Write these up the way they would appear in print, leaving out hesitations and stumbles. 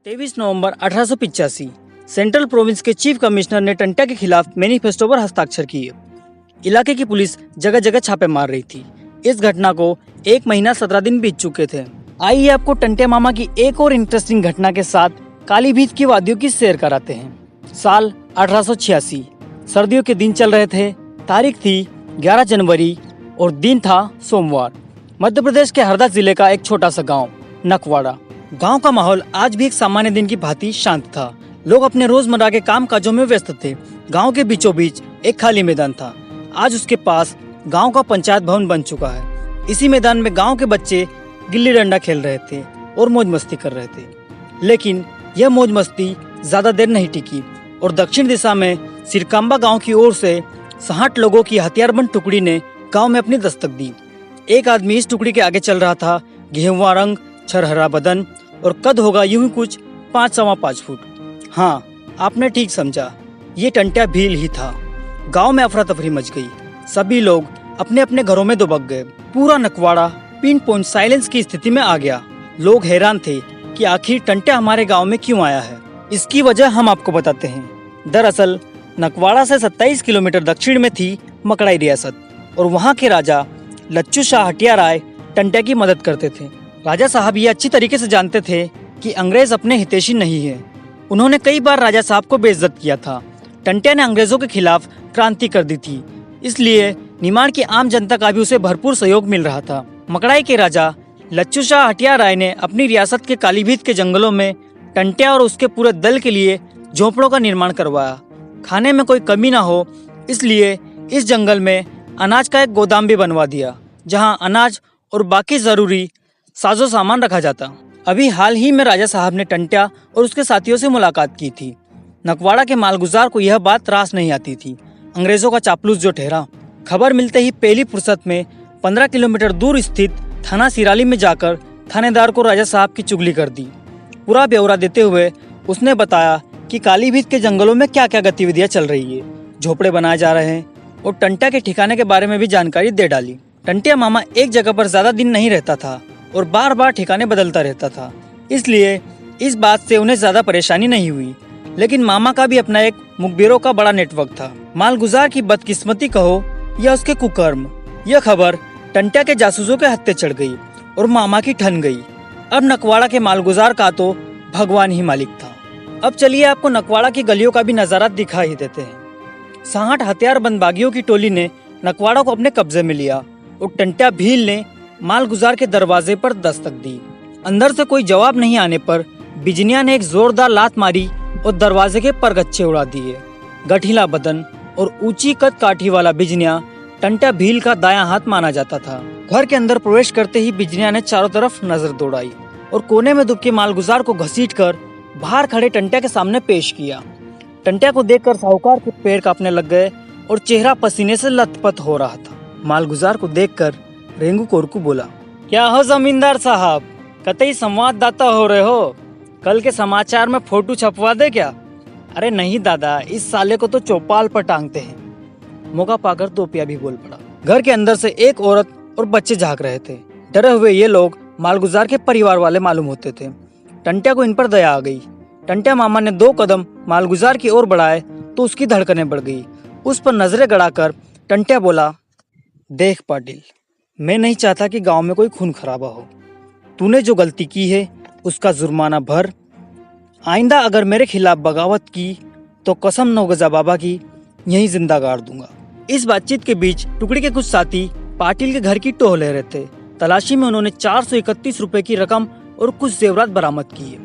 23 नवंबर 1885 central province के chief commissioner ने टंट्या के खिलाफ मैनिफेस्टो पर हस्ताक्षर किए। इलाके की पुलिस जगह जगह छापे मार रही थी। इस घटना को 1 महीना 17 दिन बीत चुके थे। आइए आपको टंट्या मामा की एक और इंटरेस्टिंग घटना के साथ काली भीत की वादियों की सैर कराते हैं। साल 1886, सर्दियों के दिन चल रहे थे। तारीख थी 11 जनवरी और दिन था सोमवार। मध्य प्रदेश के हरदा जिले का एक छोटा सा गाँव नकवाड़ा। गांव का माहौल आज भी एक सामान्य दिन की भांति शांत था। लोग अपने रोजमर्रा के काम काजों में व्यस्त थे। गांव के बीचों बीच एक खाली मैदान था। आज उसके पास गांव का पंचायत भवन बन चुका है। इसी मैदान में गांव के बच्चे गिल्ली डंडा खेल रहे थे और मौज मस्ती कर रहे थे। लेकिन यह मौज मस्ती ज्यादा देर नहीं टिकी और दक्षिण दिशा में सिरकाम्बा गांव की ओर से 60 लोगों की हथियारबंद टुकड़ी ने गांव में अपनी दस्तक दी। एक आदमी इस टुकड़ी के आगे चल रहा था। गेहुआ रंग, छरहरा बदन और कद होगा यूं ही कुछ 5.25 फुट। हाँ, आपने ठीक समझा, ये टंट्या भील ही था। गांव में अफरा तफरी मच गई। सभी लोग अपने अपने घरों में दुबक गए। पूरा नकवाड़ा पिन पॉइंट साइलेंस की स्थिति में आ गया। लोग हैरान थे कि आखिर टंट्या हमारे गांव में क्यों आया है। इसकी वजह हम आपको बताते हैं। दरअसल नकवाड़ा से 27 किलोमीटर दक्षिण में थी मकड़ाई रियासत और वहाँ के राजा लच्छू शाह हटिया राय टंट्या की मदद करते थे। राजा साहब ये अच्छी तरीके से जानते थे कि अंग्रेज अपने हितैषी नहीं है। उन्होंने कई बार राजा साहब को बेइज्जत किया था। टंट्या ने अंग्रेजों के खिलाफ क्रांति कर दी थी, इसलिए निमाड़ की आम जनता का भी उसे भरपूर सहयोग मिल रहा था। मकड़ाई के राजा लच्छू शाह हटिया राय ने अपनी रियासत के कालीभीत के जंगलों में टंट्या और उसके पूरे दल के लिए झोंपड़ों का निर्माण करवाया। खाने में कोई कमी ना हो, इसलिए इस जंगल में अनाज का एक गोदाम भी बनवा दिया, जहां अनाज और बाकी जरूरी साजो सामान रखा जाता। अभी हाल ही में राजा साहब ने टंट्या और उसके साथियों से मुलाकात की थी। नकवाड़ा के मालगुजार को यह बात रास नहीं आती थी। अंग्रेजों का चापलूस जो ठहरा। खबर मिलते ही पहली फुर्सत में 15 किलोमीटर दूर स्थित थाना सिराली में जाकर थानेदार को राजा साहब की चुगली कर दी। पूरा ब्यौरा देते हुए उसने बताया कि कालीभीत के जंगलों में क्या क्या गतिविधियां चल रही है, झोपड़े बनाए जा रहे हैं और टंट्या के ठिकाने के बारे में भी जानकारी दे डाली। टंट्या मामा एक जगह पर ज्यादा दिन नहीं रहता था और बार बार ठिकाने बदलता रहता था, इसलिए इस बात से उन्हें ज्यादा परेशानी नहीं हुई। लेकिन मामा का भी अपना एक मुखबिरों का बड़ा नेटवर्क था। मालगुजार की बदकिस्मती कहो या उसके कुकर्म, यह खबर टंट्या के जासूसों के हत्थे चढ़ गई और मामा की ठन गई। अब नकवाड़ा के मालगुजार का तो भगवान ही मालिक था। अब चलिए आपको नकवाड़ा की गलियों का भी नजारा दिखा ही देते हैं। 60 हथियारबंद बागियों की टोली ने नकवाड़ा को अपने कब्जे में लिया और टंट्या भील ने मालगुजार के दरवाजे पर दस्तक दी। अंदर से कोई जवाब नहीं आने पर बिजनिया ने एक जोरदार लात मारी और दरवाजे के परगच्छे उड़ा दिए। गठीला बदन और ऊंची कद काठी वाला बिजनिया टंट्या भील का दायां हाथ माना जाता था। घर के अंदर प्रवेश करते ही बिजनिया ने चारों तरफ नजर दौड़ाई और कोने में दुबके मालगुजार को घसीटकर बाहर खड़े टंट्या के सामने पेश किया। टंट्या को देखकर साहूकार के पैर कांपने लग गए और चेहरा पसीने से लथपथ हो रहा था। मालगुजार को देखकर रेंगू कोरकू बोला, क्या हो जमींदार साहब, कतई संवाददाता हो रहे हो? कल के समाचार में फोटो छपवा दे क्या? अरे नहीं दादा, इस साले को तो चौपाल पर टांगते हैं। मौका पाकर तोपिया भी बोल पड़ा। घर के अंदर से एक औरत और बच्चे झांक रहे थे। डरे हुए ये लोग मालगुजार के परिवार वाले मालूम होते थे। टंट्या को इन पर दया आ गई। टंट्या मामा ने 2 कदम मालगुजार की ओर बढ़ाए तो उसकी धड़कनें बढ़ गई। उस पर नजरें गड़ाकर टंट्या बोला, देख पाटिल, मैं नहीं चाहता कि गांव में कोई खून खराबा हो। तूने जो गलती की है उसका जुर्माना भर। आइंदा अगर मेरे खिलाफ बगावत की तो कसम 9 गजा बाबा की यहीं जिंदा गाड़ दूंगा। इस बातचीत के बीच टुकड़ी के कुछ साथी पाटिल के घर की टोह ले रहे थे। तलाशी में उन्होंने 431 रुपए की रकम और कुछ जेवरात बरामद किए।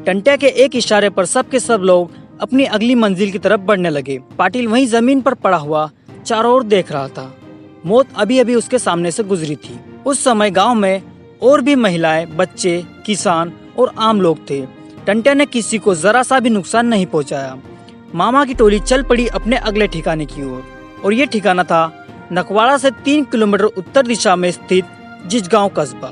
टंट्या के एक इशारे पर सब के सब लोग अपनी अगली मंजिल की तरफ बढ़ने लगे। पाटिल वहीं जमीन पर पड़ा हुआ चारों ओर देख रहा था। मौत अभी अभी उसके सामने से गुजरी थी। उस समय गांव में और भी महिलाएं, बच्चे, किसान और आम लोग थे। टंट्या ने किसी को जरा सा भी नुकसान नहीं पहुंचाया। मामा की टोली चल पड़ी अपने अगले ठिकाने की ओर और ये ठिकाना था नकवाड़ा से 3 किलोमीटर उत्तर दिशा में स्थित जिजगांव कस्बा।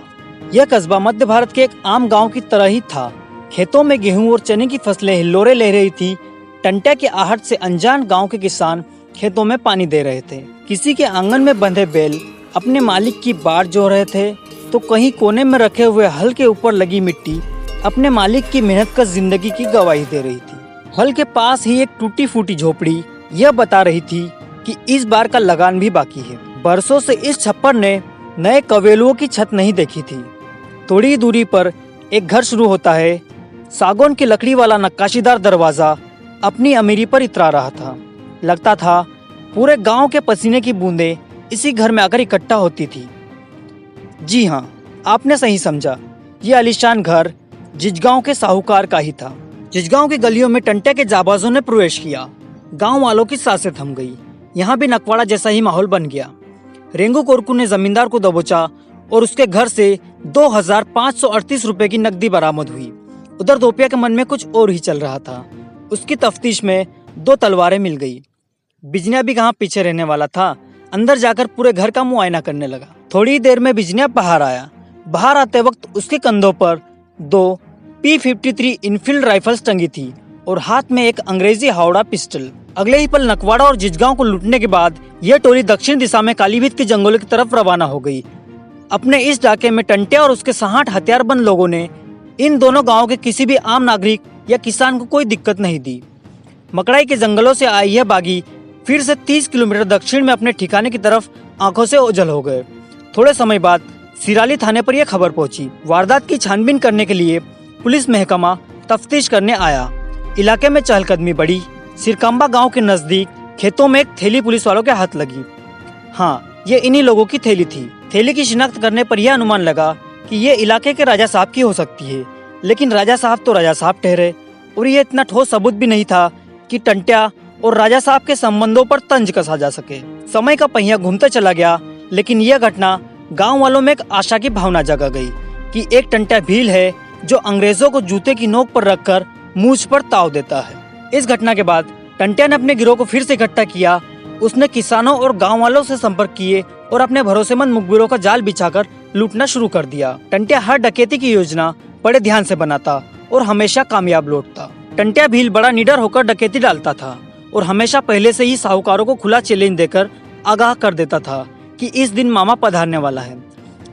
यह कस्बा मध्य भारत के एक आम गाँव की तरह ही था। खेतों में गेहूं और चने की फसलें हिल्लोरे ले रही थी। टंट्या के आहट से अनजान गाँव के किसान खेतों में पानी दे रहे थे। किसी के आंगन में बंधे बैल अपने मालिक की बाट जो रहे थे, तो कहीं कोने में रखे हुए हल के ऊपर लगी मिट्टी अपने मालिक की मेहनत का जिंदगी की गवाही दे रही थी। हल के पास ही एक टूटी फूटी झोपड़ी यह बता रही थी कि इस बार का लगान भी बाकी है। बरसों से इस छप्पर ने नए कवेलुओं की छत नहीं देखी थी। थोड़ी दूरी पर एक घर शुरू होता है। सागौन की लकड़ी वाला नक्काशीदार दरवाजा अपनी अमीरी पर इतरा रहा था। लगता था पूरे गांव के पसीने की बूंदें इसी घर में आकर इकट्ठा होती थी। जी हाँ, आपने सही समझा, ये आलीशान घर जिजगांव के साहूकार का ही था। जिजगांव की गलियों में टंटे के जाबाजों ने प्रवेश किया। गांव वालों की सांसें थम गई। यहाँ भी नकवाड़ा जैसा ही माहौल बन गया। रेंगू कोरकू ने जमींदार को दबोचा और उसके घर से 2538 रुपए की नकदी बरामद हुई। उधर दोपिया के मन में कुछ और ही चल रहा था। उसकी तफ्तीश में 2 तलवारें मिल गई। बिजनिया भी कहाँ पीछे रहने वाला था। अंदर जाकर पूरे घर का मुआयना करने लगा। थोड़ी देर में बिजनिया बाहर आया। बाहर आते वक्त उसके कंधों पर 2 P53 इनफील्ड राइफल्स टंगी थी और हाथ में एक अंग्रेजी हावड़ा पिस्टल। अगले ही पल नकवाड़ा और जिजगांव को लूटने के बाद यह टोली दक्षिण दिशा में कालीभीत के जंगलों की तरफ रवाना हो गई। अपने इस डाके में टंटे और उसके 60 हथियारबंद लोगों ने इन दोनों गांवों के किसी भी आम नागरिक या किसान को कोई दिक्कत नहीं दी। मकड़ाई के जंगलों से आई यह बागी फिर से 30 किलोमीटर दक्षिण में अपने ठिकाने की तरफ आंखों से ओझल हो गए। थोड़े समय बाद सिराली थाने पर यह खबर पहुंची। वारदात की छानबीन करने के लिए पुलिस महकमा तफ्तीश करने आया। इलाके में चहलकदमी बढ़ी। सिरकाम्बा गांव के नजदीक खेतों में एक थैली पुलिस वालों के हाथ लगी। हाँ, ये इन्हीं लोगों की थैली थी। थैली की शिनाख्त करने पर यह अनुमान लगा कि ये इलाके के राजा साहब की हो सकती है, लेकिन राजा साहब तो राजा साहब ठहरे और ये इतना ठोस सबूत भी नहीं था कि टंट्या और राजा साहब के संबंधों पर तंज कसा जा सके। समय का पहिया घूमता चला गया, लेकिन यह घटना गांव वालों में एक आशा की भावना जगा गई कि एक टंट्या भील है जो अंग्रेजों को जूते की नोक पर रखकर मूंछ पर ताव देता है। इस घटना के बाद टंट्या ने अपने गिरोह को फिर से इकट्ठा किया। उसने किसानों और गांव वालों से संपर्क किए और अपने भरोसेमंद मुखबिरों का जाल बिछाकर लूटना शुरू कर दिया। टंट्या हर डकैती की योजना बड़े ध्यान से बनाता और हमेशा कामयाब लौटता। टंट्या भील बड़ा निडर होकर डकैती डालता था और हमेशा पहले से ही साहूकारों को खुला चैलेंज देकर आगाह कर देता था कि इस दिन मामा पधारने वाला है।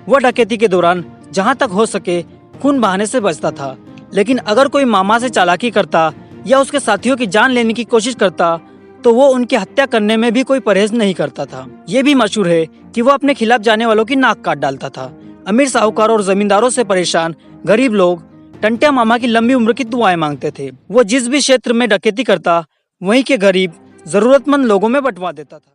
वह डकैती के दौरान जहां तक हो सके खून बहाने से बचता था, लेकिन अगर कोई मामा से चालाकी करता या उसके साथियों की जान लेने की कोशिश करता तो वो उनकी हत्या करने में भी कोई परहेज नहीं करता था। ये भी मशहूर है कि वो अपने खिलाफ जाने वालों की नाक काट डालता था। अमीर साहूकारों और जमींदारों से परेशान गरीब लोग टंट्या मामा की लंबी उम्र की दुआएं मांगते थे। वो जिस भी क्षेत्र में डकैती करता वहीं के गरीब जरूरतमंद लोगों में बंटवा देता था।